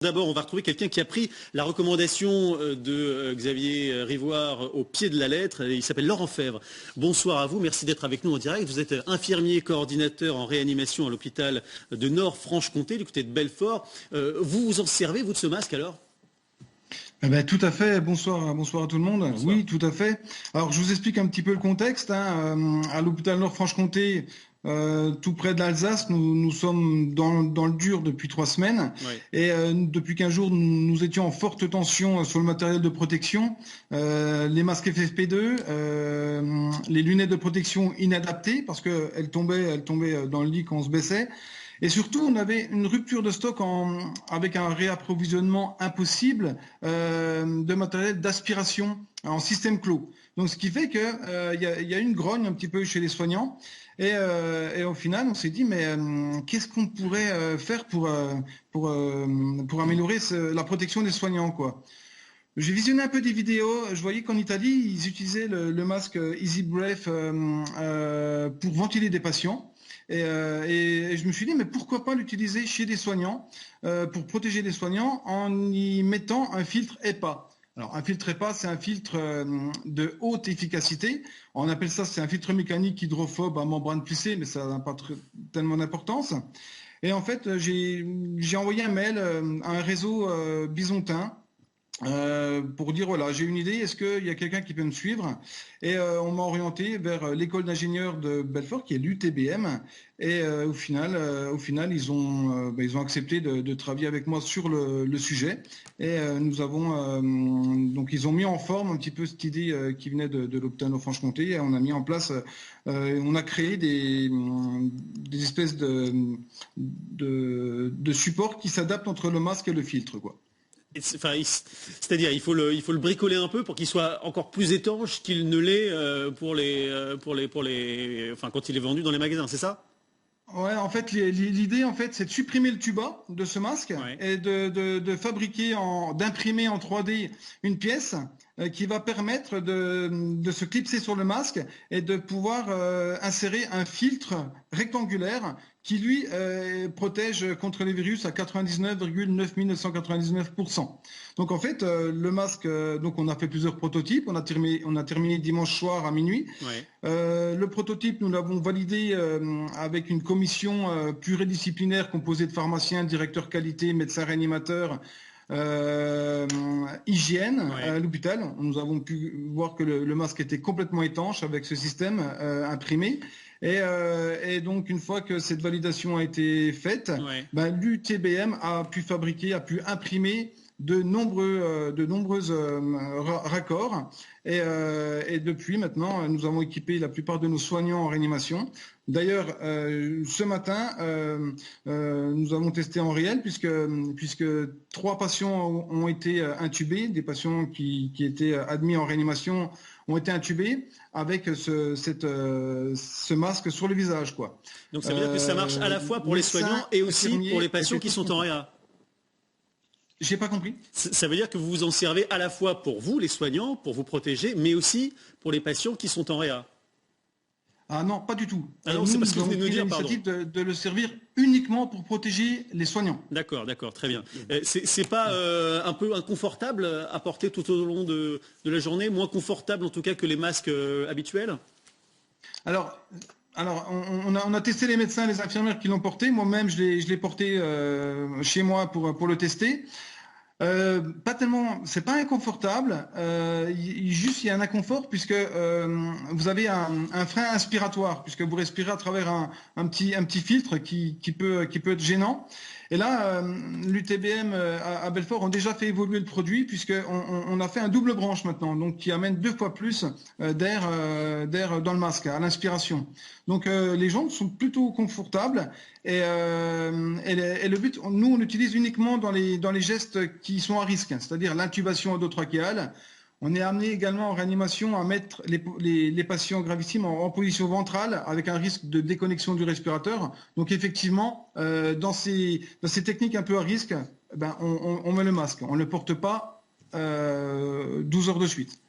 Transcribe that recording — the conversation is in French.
D'abord, on va retrouver quelqu'un qui a pris la recommandation de Xavier Rivoire au pied de la lettre. Il s'appelle Laurent Fèvre. Bonsoir à vous, merci d'être avec nous en direct. Vous êtes infirmier coordinateur en réanimation à l'hôpital de Nord-Franche-Comté, du côté de Belfort. Vous vous en servez, vous, de ce masque alors ? Tout à fait. Bonsoir à tout le monde. Bonsoir. Oui, tout à fait. Alors, je vous explique un petit peu le contexte. À l'hôpital Nord-Franche-Comté, tout près de l'Alsace, nous sommes dans le dur depuis 3 semaines. Oui. Et depuis 15 jours, nous étions en forte tension sur le matériel de protection, les masques FFP2, les lunettes de protection inadaptées parce qu'elles tombaient dans le lit quand on se baissait. Et surtout, on avait une rupture de stock avec un réapprovisionnement impossible de matériel d'aspiration en système clos. Donc, ce qui fait que y a une grogne un petit peu chez les soignants. Et au final, on s'est dit, mais qu'est-ce qu'on pourrait faire pour améliorer la protection des soignants, quoi. J'ai visionné un peu des vidéos. Je voyais qu'en Italie, ils utilisaient le masque Easy Breath pour ventiler des patients. Et je me suis dit, mais pourquoi pas l'utiliser chez des soignants pour protéger les soignants en y mettant un filtre HEPA. Alors, un filtre HEPA, c'est un filtre de haute efficacité. On appelle ça, c'est un filtre mécanique hydrophobe à membrane plissée, mais ça n'a pas tellement d'importance. Et en fait, j'ai envoyé un mail à un réseau bisontin pour dire, voilà, j'ai une idée, est-ce qu'il y a quelqu'un qui peut me suivre? Et on m'a orienté vers l'école d'ingénieurs de Belfort, qui est l'UTBM. Et au final, ils ont accepté de travailler avec moi sur le sujet. Et donc ils ont mis en forme un petit peu cette idée qui venait de l'hôpital Nord-Franche-Comté. Et on a mis en place, on a créé des espèces de supports qui s'adaptent entre le masque et le filtre, quoi. C'est-à-dire, il faut le bricoler un peu pour qu'il soit encore plus étanche qu'il ne l'est quand il est vendu dans les magasins, c'est ça ? Ouais, en fait, l'idée, en fait, c'est de supprimer le tuba de ce masque et de fabriquer, d'imprimer en 3D une pièce qui va permettre de se clipser sur le masque et de pouvoir insérer un filtre rectangulaire qui, lui, protège contre les virus à 99,9999%. Donc, en fait, le masque, donc on a fait plusieurs prototypes. On a terminé dimanche soir à minuit. Ouais. Le prototype, nous l'avons validé avec une commission pluridisciplinaire composée de pharmaciens, directeurs qualité, médecins réanimateurs, hygiène à l'hôpital. Nous avons pu voir que le masque était complètement étanche avec ce système imprimé. Et donc, une fois que cette validation a été faite, l'UTBM a pu imprimer de nombreuses raccords. Et depuis maintenant, nous avons équipé la plupart de nos soignants en réanimation. D'ailleurs, ce matin, nous avons testé en réel puisque 3 patients ont été intubés, des patients qui étaient admis en réanimation ont été intubés avec ce masque sur le visage, quoi. Donc ça veut dire que ça marche à la fois pour les soignants et aussi pour les patients qui sont en réa. J'ai pas compris. Ça veut dire que vous vous en servez à la fois pour vous, les soignants, pour vous protéger, mais aussi pour les patients qui sont en réa. Ah non, pas du tout. Ah non, c'est parce que vous venez de nous dire, pardon. De le servir uniquement pour protéger les soignants. D'accord, très bien. C'est pas un peu inconfortable à porter tout au long de la journée, moins confortable en tout cas que les masques habituels ? Alors, on a testé les médecins, les infirmières qui l'ont porté. Moi-même, je l'ai porté chez moi pour le tester. Pas tellement, c'est pas inconfortable. Juste, il y a un inconfort puisque vous avez un frein inspiratoire puisque vous respirez à travers un petit filtre qui peut être gênant. Et là, l'UTBM à Belfort ont déjà fait évoluer le produit puisqu'on a fait un double branche maintenant, donc qui amène 2 fois plus d'air dans le masque à l'inspiration. Donc les gens sont plutôt confortables et le but, nous on l'utilise uniquement dans les gestes qui sont à risque, c'est-à-dire l'intubation endotrachéale. On est amené également en réanimation à mettre les patients gravissimes en position ventrale avec un risque de déconnexion du respirateur. Donc effectivement, dans ces techniques un peu à risque, on met le masque. On ne le porte pas 12 heures de suite.